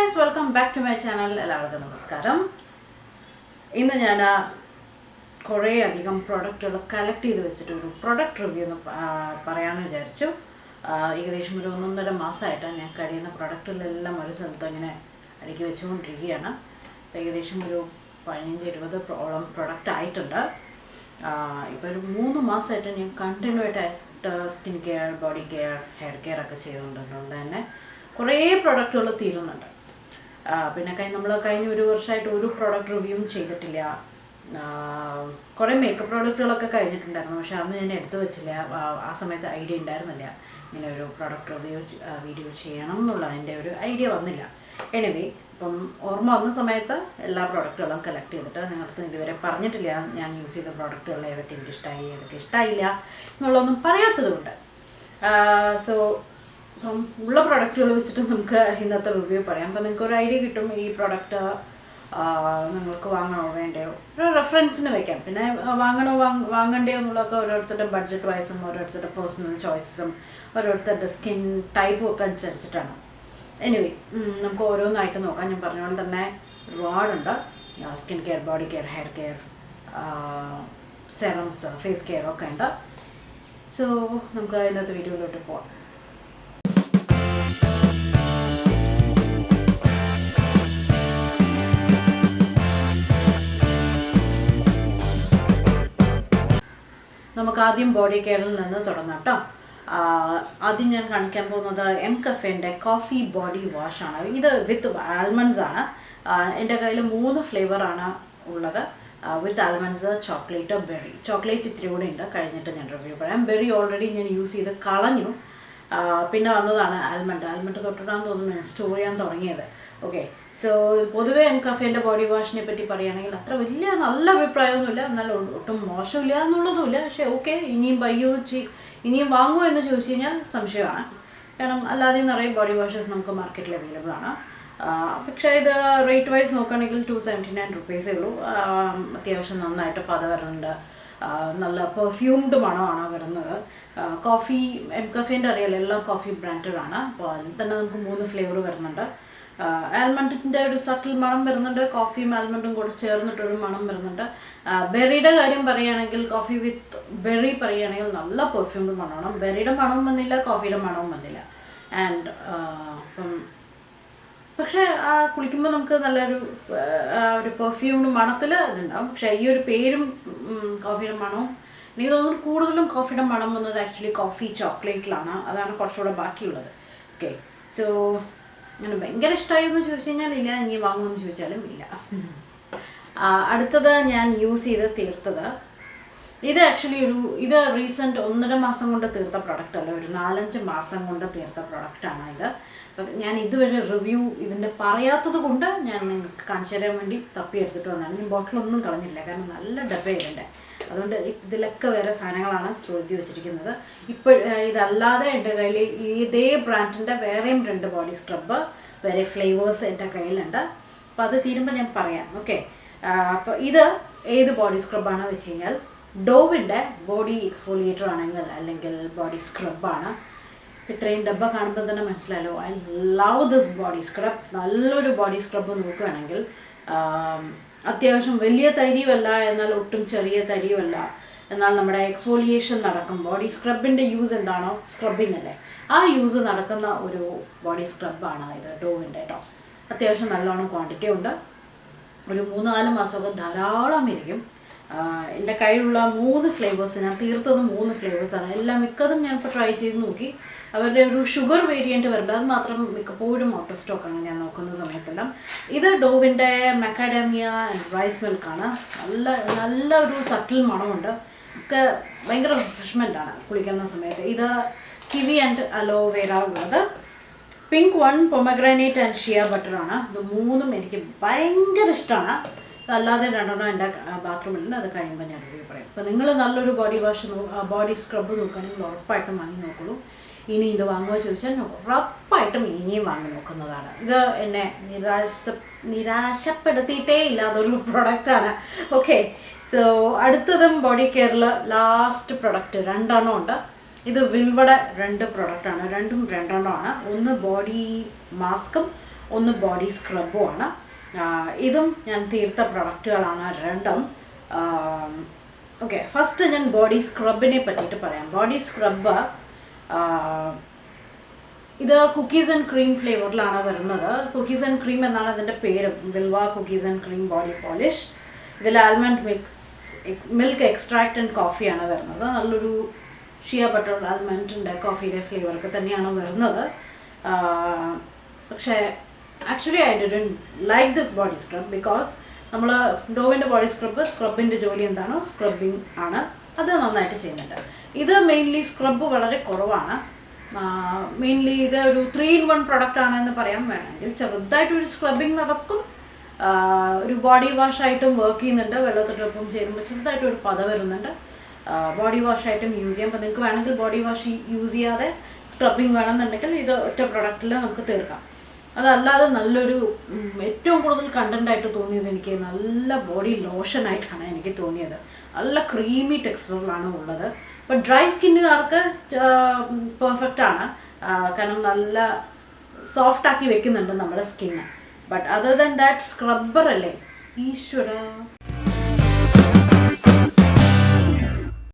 guys, welcome back to my channel. എല്ലാവർക്കും നമസ്കാരം. ഇന്ന് ഞാൻ കുറേ അധികം പ്രോഡക്റ്റുകൾ കളക്ട് ചെയ്ത് വെച്ചിട്ട് ഒരു പ്രോഡക്റ്റ് റിവ്യൂ ഒന്ന് പറയാമെന്ന് വിചാരിച്ചു. ഏകദേശം ഒരു 1.5 മാസമായിട്ടാണ് ഞാൻ കഴിയുന്ന പ്രോഡക്റ്റുകളെല്ലാം ഒരു സ്ഥലത്ത് ഇങ്ങനെ അടുക്കി വെച്ചുകൊണ്ടിരിക്കുകയാണ്. ഏകദേശം ഒരു 15-20 ഓളം പ്രോഡക്റ്റ് ആയിട്ടുണ്ട്. ഇപ്പോൾ ഒരു 3 മാസമായിട്ട് ഞാൻ കണ്ടിന്യൂ ആയിട്ട് skin care, body care, hair care ഒക്കെ ചെയ്തുകൊണ്ടിരുന്നുണ്ട്. തന്നെ കുറേ പ്രോഡക്റ്റുകൾ തീരുന്നുണ്ട്. പിന്നെ നമ്മൾ കഴിഞ്ഞ ഒരു വർഷമായിട്ട് ഒരു പ്രോഡക്റ്റ് റിവ്യൂവും ചെയ്തിട്ടില്ല. കുറേ മേക്കപ്പ് പ്രോഡക്റ്റുകളൊക്കെ കഴിഞ്ഞിട്ടുണ്ടായിരുന്നു, പക്ഷെ അന്ന് ഞാൻ എടുത്തു വെച്ചില്ല. ആ സമയത്ത് ഐഡിയ ഉണ്ടായിരുന്നില്ല ഇങ്ങനെ ഒരു പ്രോഡക്റ്റ് റിവ്യൂ വീഡിയോ ചെയ്യണം എന്നുള്ള അതിൻ്റെ ഒരു ഐഡിയ വന്നില്ല. എനിവേ, ഇപ്പം ഓർമ്മ വന്ന സമയത്ത് എല്ലാ പ്രോഡക്റ്റുകളും കളക്ട് ചെയ്തിട്ട് നിങ്ങളടുത്ത് ഇതുവരെ പറഞ്ഞിട്ടില്ല ഞാൻ യൂസ് ചെയ്ത പ്രോഡക്റ്റുകൾ ഏതൊക്കെ എനിക്ക് ഇഷ്ടമായി ഏതൊക്കെ ഇഷ്ടമായില്ല എന്നുള്ളതൊന്നും പറയാത്തതുകൊണ്ട്. സോ അപ്പം ഉള്ള പ്രോഡക്റ്റുകൾ വെച്ചിട്ട് നമുക്ക് ഇന്നത്തെ റിവ്യൂ പറയാം. അപ്പം നിങ്ങൾക്ക് ഒരു ഐഡിയ കിട്ടും ഈ പ്രോഡക്റ്റ് നിങ്ങൾക്ക് വാങ്ങണോ വേണ്ടയോ, ഒരു റെഫറൻസിന് വയ്ക്കാം. പിന്നെ വാങ്ങണ്ടയോ എന്നുള്ളതൊക്കെ ഓരോരുത്തരുടെ ബഡ്ജറ്റ് വൈസും ഓരോരുത്തരുടെ പേഴ്സണൽ ചോയ്സസും ഓരോരുത്തരുടെ സ്കിൻ ടൈപ്പും ഒക്കെ അനുസരിച്ചിട്ടാണ്. എനിവേ, നമുക്ക് ഓരോന്നായിട്ട് നോക്കാം. ഞാൻ പറഞ്ഞ പോലെ തന്നെ ഒരുപാടുണ്ട്. Skin care, body care, hair care, serums, face care ഒക്കെ ഉണ്ട്. സോ നമുക്ക് ഇന്നത്തെ വീഡിയോയിലോട്ട് പോവാം. നമുക്ക് ആദ്യം ബോഡി കെയറിൽ നിന്ന് തുടങ്ങാം കേട്ടോ. ആദ്യം ഞാൻ കാണിക്കാൻ പോകുന്നത് എം കഫേൻ്റെ കോഫി ബോഡി വാഷാണ്. ഇത് വിത്ത് ആൽമണ്ട്സ് ആണ്. എൻ്റെ കയ്യിൽ 3 ഫ്ലേവറാണ് ഉള്ളത്. വിത്ത് ആൽമണ്ട്സ്, ചോക്ലേറ്റ്, ബെറി. ചോക്ലേറ്റ് ഇത്തിരി കൂടെ ഉണ്ട്, കഴിഞ്ഞിട്ട് ഞാൻ റിവ്യൂ പറയാം. ബെറി ഓൾറെഡി ഞാൻ യൂസ് ചെയ്ത് കളഞ്ഞു. പിന്നെ വന്നതാണ് ആൽമണ്ട് തൊട്ടിട്ടാന്ന് തോന്നുന്നു ഞാൻ സ്റ്റോർ ചെയ്യാൻ തുടങ്ങിയത്. ഓക്കെ, സോ പൊതുവേ എം കഫേൻ്റെ ബോഡി വാഷിനെ പറ്റി പറയുകയാണെങ്കിൽ അത്ര വലിയ നല്ല അഭിപ്രായമൊന്നുമില്ല, എന്നാൽ ഒട്ടും മോശമില്ല എന്നുള്ളതുമില്ല. പക്ഷേ ഓക്കെ, ഇനിയും വാങ്ങുമോ എന്ന് ചോദിച്ചു കഴിഞ്ഞാൽ സംശയമാണ്. കാരണം അല്ലാതെ നിറയെ ബോഡി വാഷസ് നമുക്ക് മാർക്കറ്റിൽ അവൈലബിൾ ആണ്. പക്ഷേ ഇത് റേറ്റ് വൈസ് നോക്കുകയാണെങ്കിൽ 279 റുപ്പീസേ ഉള്ളൂ. അത്യാവശ്യം നന്നായിട്ട് പത വരുന്നുണ്ട്. നല്ല പെർഫ്യൂംഡ് മണമാണ് വരുന്നത്. കോഫി, എം കഫേൻ്റെ അറിയാലോ, എല്ലാം കോഫി ബ്രാൻഡാണ്. അപ്പോൾ അതിൽ തന്നെ നമുക്ക് 3 ഫ്ലേവർ വരുന്നുണ്ട്. ആൽമണ്ടിൻ്റെ ഒരു സട്ടിൽ മണം വരുന്നുണ്ട്, കോഫിയും ആൽമണ്ടും കൂടെ ചേർന്നിട്ടൊരു മണം വരുന്നുണ്ട്. ബെറിയുടെ കാര്യം പറയുകയാണെങ്കിൽ, കോഫി വിത്ത് ബെറി പറയുകയാണെങ്കിൽ നല്ല പെർഫ്യൂംഡ് മണമാണ്. ബെറിയുടെ മണവും വന്നില്ല, കോഫിയുടെ മണവും വന്നില്ല. ആൻഡ് പക്ഷേ കുളിക്കുമ്പോൾ നമുക്ക് നല്ലൊരു ഒരു പെർഫ്യൂംഡ് മണത്തിൽ ഇതുണ്ടാവും. പക്ഷേ ഈ ഒരു പേരും കോഫിയുടെ മണവും എനിക്ക് തോന്നുന്നു കൂടുതലും കോഫിയുടെ മണം വന്നത് ആക്ച്വലി കോഫി ചോക്ലേറ്റിലാണ്. അതാണ് കുറച്ചുകൂടെ ബാക്കിയുള്ളത്. ഓക്കെ, സോ അങ്ങനെ ഭയങ്കര ഇഷ്ടമായി എന്ന് ചോദിച്ചു കഴിഞ്ഞാൽ ഇല്ല, ഇനി വാങ്ങുമെന്ന് ചോദിച്ചാലും ഇല്ല. അടുത്തത് ഞാൻ യൂസ് ചെയ്ത് തീർത്തത് ഇത് ആക്ച്വലി ഇത് റീസെൻറ്റ് 1.5 മാസം കൊണ്ട് തീർത്ത പ്രൊഡക്റ്റ് അല്ല, ഒരു 4-5 മാസം കൊണ്ട് തീർത്ത പ്രൊഡക്റ്റാണ് ഇത്. അപ്പം ഞാൻ ഇതുവരെ റിവ്യൂ ഇതിൻ്റെ പറയാത്തത് കൊണ്ട് ഞാൻ നിങ്ങൾക്ക് കാണിച്ചു തരാൻ വേണ്ടി തപ്പിയെടുത്തിട്ട് വന്നതാണ്. ഞാൻ ബോട്ടിലൊന്നും കളഞ്ഞില്ല, കാരണം നല്ല ഡബ്ബയുണ്ട്. അതുകൊണ്ട് ഇതിലൊക്കെ വേറെ സാധനങ്ങളാണ് സ്റ്റോർ ചെയ്ത് വെച്ചിരിക്കുന്നത്. ഇപ്പോൾ ഇതല്ലാതെ എൻ്റെ കയ്യിൽ ഇതേ ബ്രാൻഡിൻ്റെ വേറെയും 2 ബോഡി സ്ക്രബ്ബ്, വേറെ ഫ്ലേവേഴ്സ് എൻ്റെ കയ്യിലുണ്ട്. അപ്പോൾ അത് തീരുമ്പോൾ ഞാൻ പറയാം. ഓക്കെ, അപ്പോൾ ഇത് ഏത് ബോഡി സ്ക്രബാണ് വെച്ച് കഴിഞ്ഞാൽ ഡോവിൻ്റെ ബോഡി എക്സ്ഫോളിയേറ്റർ ആണെങ്കിൽ അല്ലെങ്കിൽ ബോഡി സ്ക്രബാണ്. ഇത്രയും ഡബ്ബ കാണുമ്പോൾ തന്നെ മനസ്സിലായല്ലോ, I love this body scrub. നല്ലൊരു ബോഡി സ്ക്രബ് നോക്കുകയാണെങ്കിൽ അത്യാവശ്യം വലിയ തരിയുമല്ല, എന്നാൽ ഒട്ടും ചെറിയ തരിയുമല്ല, എന്നാൽ നമ്മുടെ എക്സ്ഫോളിയേഷൻ നടക്കും. ബോഡി സ്ക്രബിൻ്റെ യൂസ് എന്താണോ, സ്ക്രബിങ് അല്ലേ, ആ യൂസ് നടക്കുന്ന ഒരു ബോഡി സ്ക്രബാണ് ഇത് ഡോവിൻ്റെ കേട്ടോ. അത്യാവശ്യം നല്ലോണം ക്വാണ്ടിറ്റി ഉണ്ട്. ഒരു 3-4 മാസമൊക്കെ ധാരാളം ഇരിക്കും. എൻ്റെ കയ്യിലുള്ള 3 ഫ്ലേവേഴ്സ്, ഞാൻ തീർത്തത് 3 ഫ്ലേവേഴ്സാണ്. എല്ലാം മിക്കതും ഞാനിപ്പോൾ ട്രൈ ചെയ്ത് നോക്കി. അവരുടെ ഒരു ഷുഗർ വേരിയൻറ്റ് വരുന്നുണ്ട്, അത് മാത്രം മിക്കപ്പോഴും ഔട്ട് ഓഫ് സ്റ്റോക്കാണ് ഞാൻ നോക്കുന്ന സമയത്തെല്ലാം. ഇത് ഡോവിൻ്റെ മക്കാഡാമിയ ആൻഡ് റൈസ് മിൽക്കാണ്. നല്ല ഒരു സട്ടിൽ മണമുണ്ട്, ഒക്കെ ഭയങ്കര റിഫ്രഷ്മെൻ്റാണ് കുളിക്കുന്ന സമയത്ത്. ഇത് കിവി ആൻഡ് അലോവേര ഉള്ളത്. പിങ്ക് 1 പൊമഗ്രാനേറ്റ് ആൻഡ് ഷിയ ബട്ടറാണ്. ഇത് 3ഉം എനിക്ക് ഭയങ്കര ഇഷ്ടമാണ്. അല്ലാതെ 2 എൻ്റെ ബാത്റൂമിലുണ്ട്, അത് കഴിയുമ്പോൾ ഞാൻ റിവ്യൂ പറയും. അപ്പോൾ നിങ്ങൾ നല്ലൊരു ബോഡി സ്ക്രബ് നോക്കുകയാണെങ്കിൽ ഉറപ്പായിട്ടും വാങ്ങി നോക്കുള്ളൂ. ഇനി ഇത് വാങ്ങുമോ ചോദിച്ചാൽ ഉറപ്പായിട്ടും ഇനിയും വാങ്ങി നോക്കുന്നതാണ്. ഇത് എന്നെ നിരാശപ്പെടുത്തിയിട്ടേ ഇല്ലാതൊരു പ്രൊഡക്റ്റാണ്. ഓക്കെ, സോ അടുത്തതും ബോഡി കെയറിൽ ലാസ്റ്റ് പ്രൊഡക്റ്റ് 2 ഉണ്ട്. ഇത് വിൽവയുടെ 2 പ്രൊഡക്റ്റാണ്, രണ്ടും 2 ഒന്ന് ബോഡി മാസ്കും ഒന്ന് ബോഡി സ്ക്രബുമാണ്. ഇതും ഞാൻ തീർത്ത പ്രൊഡക്റ്റുകളാണ് രണ്ടും. ഓക്കെ, ഫസ്റ്റ് ഞാൻ ബോഡി സ്ക്രബിനെ പറ്റിയിട്ട് പറയാം. ബോഡി സ്ക്രബ് ഇത് കുക്കീസ് ആൻഡ് ക്രീം ഫ്ലേവറിലാണ് വരുന്നത്. കുക്കീസ് ആൻഡ് ക്രീം എന്നാണ് അതിൻ്റെ പേര്. Vilvah cookies and cream body polish. ഇതിൽ ആൽമണ്ട് മിൽക്ക് എക്സ്ട്രാക്റ്റ് ആൻഡ് കോഫിയാണ് വരുന്നത്. നല്ലൊരു ഷിയ ബട്ടർ ആൽമണ്ടിൻ്റെ കോഫിയുടെ ഫ്ലേവറൊക്കെ തന്നെയാണ് വരുന്നത്. പക്ഷേ actually I didn't like this body scrub because നമ്മൾ ഡോവിൻ്റെ ബോഡി സ്ക്രബിൻ്റെ ജോലി എന്താണോ സ്ക്രബിങ് ആണ്, അത് നന്നായിട്ട് ചെയ്യുന്നുണ്ട്. ഇത് മെയിൻലി സ്ക്രബ് വളരെ കുറവാണ്. മെയിൻലി ഇത് ഒരു 3-in-1 പ്രൊഡക്റ്റ് ആണെന്ന് പറയാൻ വേണമെങ്കിൽ. ചെറുതായിട്ടൊരു സ്ക്രബിങ് നടക്കും, ഒരു ബോഡി വാഷായിട്ടും വർക്ക് ചെയ്യുന്നുണ്ട്. വെള്ളത്തിട്ടൊപ്പം ചേരുമ്പോൾ ചെറുതായിട്ടൊരു പത വരുന്നുണ്ട്. ബോഡി വാഷായിട്ടും യൂസ് ചെയ്യാം. അപ്പോൾ നിങ്ങൾക്ക് വേണമെങ്കിൽ ബോഡി വാഷ് യൂസ് ചെയ്യാതെ സ്ക്രബിങ് വേണമെന്നുണ്ടെങ്കിൽ ഇത് ഒറ്റ പ്രൊഡക്റ്റിൽ നമുക്ക് തീർക്കാം. അതല്ലാതെ നല്ലൊരു ഏറ്റവും കൂടുതൽ കണ്ടൻ്റായിട്ട് തോന്നിയത് എനിക്ക് നല്ല ബോഡി ലോഷനായിട്ടാണ് എനിക്ക് തോന്നിയത്. നല്ല ക്രീമി ടെക്സ്ചറിലാണ് ഉള്ളത്. അപ്പോൾ ഡ്രൈ സ്കിന്നുകാർക്ക് പെർഫെക്റ്റ് ആണ്, കാരണം നല്ല സോഫ്റ്റ് ആക്കി വെക്കുന്നുണ്ട് നമ്മുടെ skin. But other than that scrubber അല്ലേ ഈശ്വര.